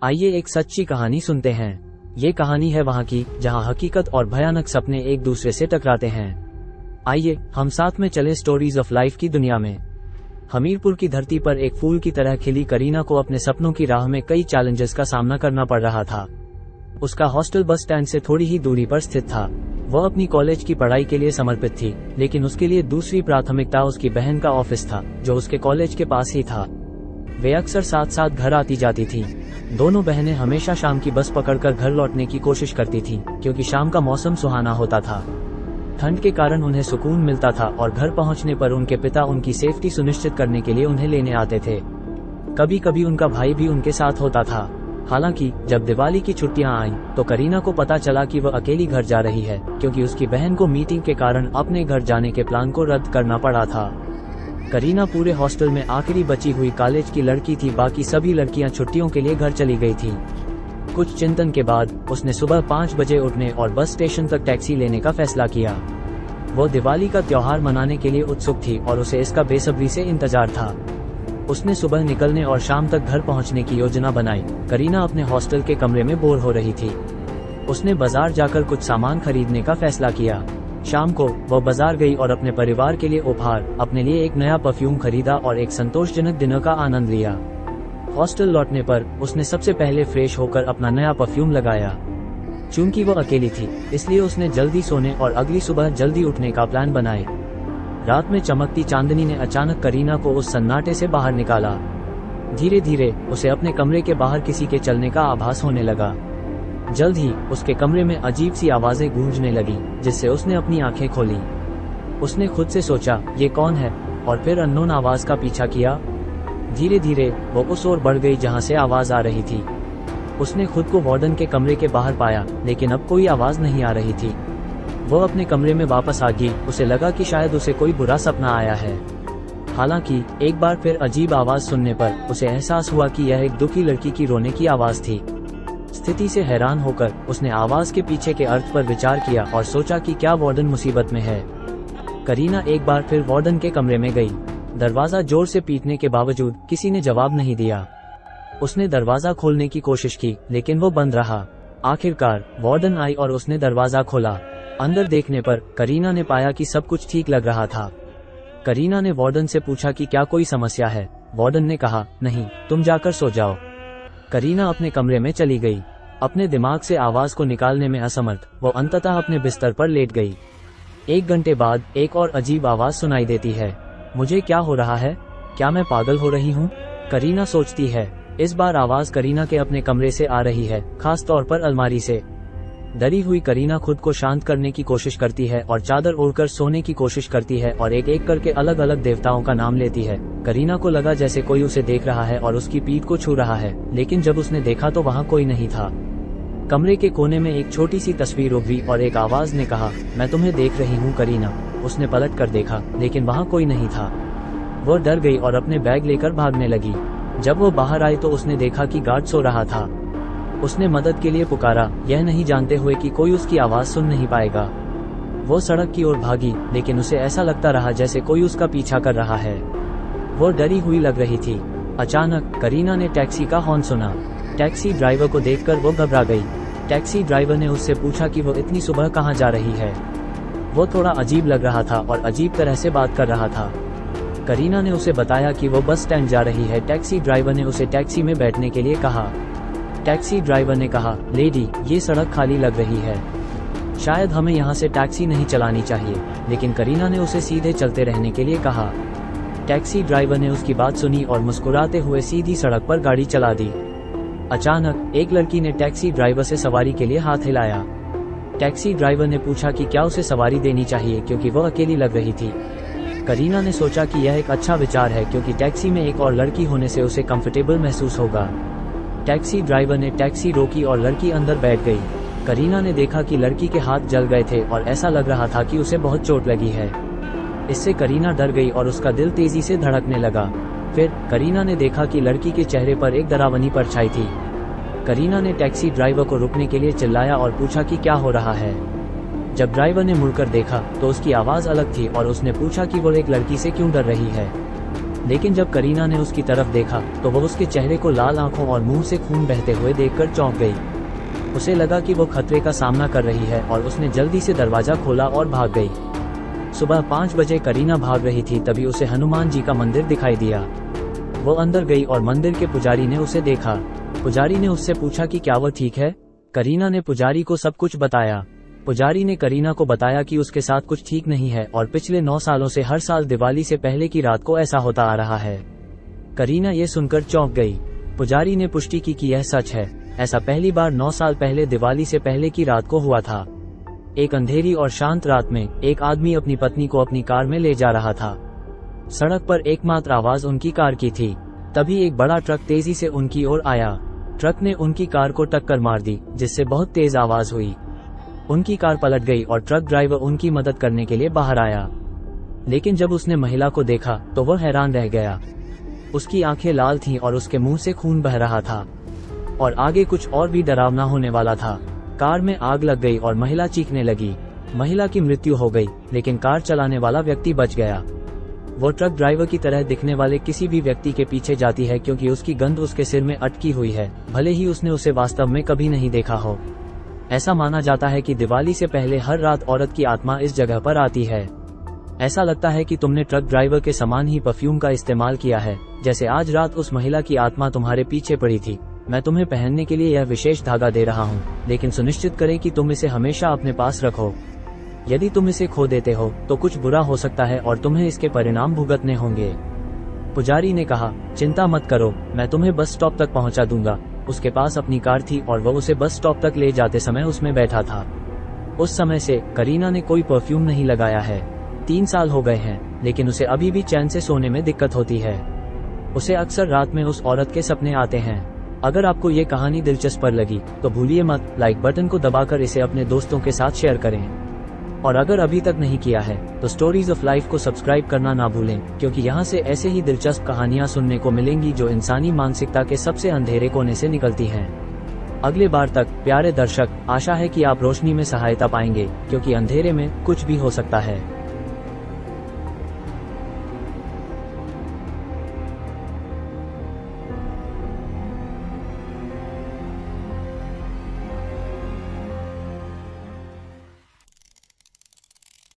आइए एक सच्ची कहानी सुनते हैं। ये कहानी है वहाँ की जहाँ हकीकत और भयानक सपने एक दूसरे से टकराते हैं। आइए हम साथ में चले स्टोरीज ऑफ लाइफ की दुनिया में। हमीरपुर की धरती पर एक फूल की तरह खिली करीना को अपने सपनों की राह में कई चैलेंजेस का सामना करना पड़ रहा था। उसका हॉस्टल बस स्टैंड से थोड़ी ही दूरी पर स्थित था। वह अपनी कॉलेज की पढ़ाई के लिए समर्पित थी, लेकिन उसके लिए दूसरी प्राथमिकता उसकी बहन का ऑफिस था, जो उसके कॉलेज के पास ही था। वे अक्सर साथ साथ घर आती जाती थीं। दोनों बहनें हमेशा शाम की बस पकड़कर घर लौटने की कोशिश करती थीं, क्योंकि शाम का मौसम सुहाना होता था। ठंड के कारण उन्हें सुकून मिलता था और घर पहुंचने पर उनके पिता उनकी सेफ्टी सुनिश्चित करने के लिए उन्हें लेने आते थे। कभी कभी उनका भाई भी उनके साथ होता था। हालांकि जब दिवाली की छुट्टियां आईं, तो करीना को पता चला कि वह अकेली घर जा रही है, क्योंकि उसकी बहन को मीटिंग के कारण अपने घर जाने के प्लान को रद्द करना पड़ा था। करीना पूरे हॉस्टल में आखिरी बची हुई कॉलेज की लड़की थी। बाकी सभी लड़कियां छुट्टियों के लिए घर चली गई थीं। कुछ चिंतन के बाद उसने सुबह 5 बजे उठने और बस स्टेशन तक टैक्सी लेने का फैसला किया। वो दिवाली का त्योहार मनाने के लिए उत्सुक थी और उसे इसका बेसब्री से इंतजार था। उसने सुबह निकलने और शाम तक घर पहुंचने की योजना बनाई। करीना अपने हॉस्टल के कमरे में बोर हो रही थी। उसने बाजार जाकर कुछ सामान खरीदने का फैसला किया। शाम को वह बाजार गई और अपने परिवार के लिए उपहार, अपने लिए एक नया परफ्यूम खरीदा और एक संतोषजनक डिनर का आनंद लिया। हॉस्टल लौटने पर उसने सबसे पहले फ्रेश होकर अपना नया परफ्यूम लगाया। चूंकि वह अकेली थी, इसलिए उसने जल्दी सोने और अगली सुबह जल्दी उठने का प्लान बनाए। रात में चमकती चांदनी ने अचानक करीना को उस सन्नाटे से बाहर निकाला। धीरे धीरे उसे अपने कमरे के बाहर किसी के चलने का आभास होने लगा। जल्द ही उसके कमरे में अजीब सी आवाजें गूंजने लगी, जिससे उसने अपनी आंखें खोली। उसने खुद से सोचा, ये कौन है, और फिर अननोन आवाज का पीछा किया। धीरे धीरे वो उस ओर बढ़ गई जहां से आवाज आ रही थी। उसने खुद को वार्डन के कमरे के बाहर पाया, लेकिन अब कोई आवाज नहीं आ रही थी। वो अपने कमरे में वापस आ गई। उसे लगा कि शायद उसे कोई बुरा सपना आया है। हालांकि एक बार फिर अजीब आवाज सुनने पर उसे एहसास हुआ कि यह एक दुखी लड़की की रोने की आवाज थी। स्थिति से हैरान होकर उसने आवाज के पीछे के अर्थ पर विचार किया और सोचा कि क्या वार्डन मुसीबत में है। करीना एक बार फिर वार्डन के कमरे में गई। दरवाजा जोर से पीटने के बावजूद किसी ने जवाब नहीं दिया। उसने दरवाजा खोलने की कोशिश की, लेकिन वो बंद रहा। आखिरकार वार्डन आई और उसने दरवाजा खोला। अंदर देखने पर करीना ने पाया कि सब कुछ ठीक लग रहा था। करीना ने वार्डन से पूछा कि क्या कोई समस्या है। वार्डन ने कहा, नहीं, तुम जाकर सो जाओ। करीना अपने कमरे में चली गई। अपने दिमाग से आवाज को निकालने में असमर्थ वो अंततः अपने बिस्तर पर लेट गई। 1 घंटे बाद एक और अजीब आवाज सुनाई देती है। मुझे क्या हो रहा है? क्या मैं पागल हो रही हूँ? करीना सोचती है। इस बार आवाज करीना के अपने कमरे से आ रही है, खास तौर पर अलमारी से। डरी हुई करीना खुद को शांत करने की कोशिश करती है और चादर ओढ़कर सोने की कोशिश करती है और एक एक करके अलग अलग देवताओं का नाम लेती है। करीना को लगा जैसे कोई उसे देख रहा है और उसकी पीठ को छू रहा है, लेकिन जब उसने देखा तो वहाँ कोई नहीं था। कमरे के कोने में एक छोटी सी तस्वीर उभरी और एक आवाज ने कहा, मैं तुम्हें देख रही हूँ करीना। उसने पलट कर देखा, लेकिन वहाँ कोई नहीं था। वो डर गई और अपने बैग लेकर भागने लगी। जब वो बाहर आई तो उसने देखा कि गार्ड सो रहा था। उसने मदद के लिए पुकारा, यह नहीं जानते हुए कि कोई उसकी आवाज सुन नहीं पाएगा। वो सड़क की ओर भागी, लेकिन उसे ऐसा लगता रहा जैसे कोई उसका पीछा कर रहा है। वो डरी हुई लग रही थी। अचानक करीना ने टैक्सी का हॉर्न सुना। टैक्सी ड्राइवर को देखकर वो घबरा गई। टैक्सी ड्राइवर ने उससे पूछा कि वो इतनी सुबह कहाँ जा रही है। वो थोड़ा अजीब लग रहा था और अजीब तरह से बात कर रहा था। करीना ने उसे बताया कि वो बस स्टैंड जा रही है। टैक्सी ड्राइवर ने उसे टैक्सी में बैठने के लिए कहा। टैक्सी ड्राइवर ने कहा, लेडी, ये सड़क खाली लग रही है, शायद हमें यहाँ से टैक्सी नहीं चलानी चाहिए। लेकिन करीना ने उसे सीधे चलते रहने के लिए कहा। टैक्सी ड्राइवर ने उसकी बात सुनी और मुस्कुराते हुए सीधी सड़क पर गाड़ी चला दी। अचानक एक लड़की ने टैक्सी ड्राइवर से सवारी के लिए हाथ हिलाया। टैक्सी ड्राइवर ने पूछा कि क्या उसे सवारी देनी चाहिए, क्योंकि वह अकेली लग रही थी। करीना ने सोचा कि यह एक अच्छा विचार है, क्योंकि टैक्सी में एक और लड़की होने से उसे कंफर्टेबल महसूस होगा। टैक्सी ड्राइवर ने टैक्सी रोकी और लड़की अंदर बैठ गई। करीना ने देखा कि लड़की के हाथ जल गए थे और ऐसा लग रहा था कि उसे बहुत चोट लगी है। इससे करीना डर गई और उसका दिल तेजी से धड़कने लगा। फिर करीना ने देखा कि लड़की के चेहरे पर एक डरावनी परछाई थी। करीना ने टैक्सी ड्राइवर को रुकने के लिए चिल्लाया और पूछा कि क्या हो रहा है। जब ड्राइवर ने मुड़कर देखा तो उसकी आवाज अलग थी और उसने पूछा कि वो एक लड़की से क्यों डर रही है। लेकिन जब करीना ने उसकी तरफ देखा तो वह उसके चेहरे को लाल आंखों और मुंह से खून बहते हुए देखकर चौंक गई। उसे लगा कि वो खतरे का सामना कर रही है और उसने जल्दी से दरवाजा खोला और भाग गई। सुबह 5 बजे करीना भाग रही थी, तभी उसे हनुमान जी का मंदिर दिखाई दिया। वो अंदर गई और मंदिर के पुजारी ने उसे देखा। पुजारी ने उससे पूछा कि क्या वो ठीक है। करीना ने पुजारी को सब कुछ बताया। पुजारी ने करीना को बताया कि उसके साथ कुछ ठीक नहीं है और पिछले 9 सालों से हर साल दिवाली से पहले की रात को ऐसा होता आ रहा है। करीना ये सुनकर चौंक गई। पुजारी ने पुष्टि की कि यह सच है। ऐसा पहली बार 9 साल पहले दिवाली से पहले की रात को हुआ था। एक अंधेरी और शांत रात में एक आदमी अपनी पत्नी को अपनी कार में ले जा रहा था। सड़क पर एकमात्र आवाज उनकी कार की थी। तभी एक बड़ा ट्रक तेजी से उनकी ओर आया। ट्रक ने उनकी कार को टक्कर मार दी, जिससे बहुत तेज आवाज हुई। उनकी कार पलट गई और ट्रक ड्राइवर उनकी मदद करने के लिए बाहर आया। लेकिन जब उसने महिला को देखा तो वह हैरान रह गया। उसकी आंखें लाल थीं और उसके मुंह से खून बह रहा था और आगे कुछ और भी डरावना होने वाला था। कार में आग लग गई और महिला चीखने लगी। महिला की मृत्यु हो गई, लेकिन कार चलाने वाला व्यक्ति बच गया। वो ट्रक ड्राइवर की तरह दिखने वाले किसी भी व्यक्ति के पीछे जाती है क्योंकि उसकी गंध उसके सिर में अटकी हुई है, भले ही उसने उसे वास्तव में कभी नहीं देखा हो। ऐसा माना जाता है कि दिवाली से पहले हर रात औरत की आत्मा इस जगह पर आती है। ऐसा लगता है कि तुमने ट्रक ड्राइवर के समान ही परफ्यूम का इस्तेमाल किया है, जैसे आज रात उस महिला की आत्मा तुम्हारे पीछे पड़ी थी। मैं तुम्हें पहनने के लिए यह विशेष धागा दे रहा हूँ, लेकिन सुनिश्चित करें कि तुम इसे हमेशा अपने पास रखो। यदि तुम इसे खो देते हो तो कुछ बुरा हो सकता है और तुम्हें इसके परिणाम भुगतने होंगे। पुजारी ने कहा, चिंता मत करो, मैं तुम्हें बस स्टॉप तक पहुंचा दूंगा। उसके पास अपनी कार थी और वह उसे बस स्टॉप तक ले जाते समय उसमें बैठा था। उस समय से करीना ने कोई परफ्यूम नहीं लगाया है। 3 साल हो गए हैं, लेकिन उसे अभी भी चैन से सोने में दिक्कत होती है। उसे अक्सर रात में उस औरत के सपने आते हैं। अगर आपको ये कहानी दिलचस्प लगी तो भूलिए मत लाइक बटन को दबाकर इसे अपने दोस्तों के साथ शेयर करें। और अगर अभी तक नहीं किया है तो स्टोरीज ऑफ लाइफ को सब्सक्राइब करना ना भूलें, क्योंकि यहाँ से ऐसे ही दिलचस्प कहानियाँ सुनने को मिलेंगी जो इंसानी मानसिकता के सबसे अंधेरे कोने से निकलती हैं। अगले बार तक प्यारे दर्शक, आशा है कि आप रोशनी में सहायता पाएंगे, क्योंकि अंधेरे में कुछ भी हो सकता है।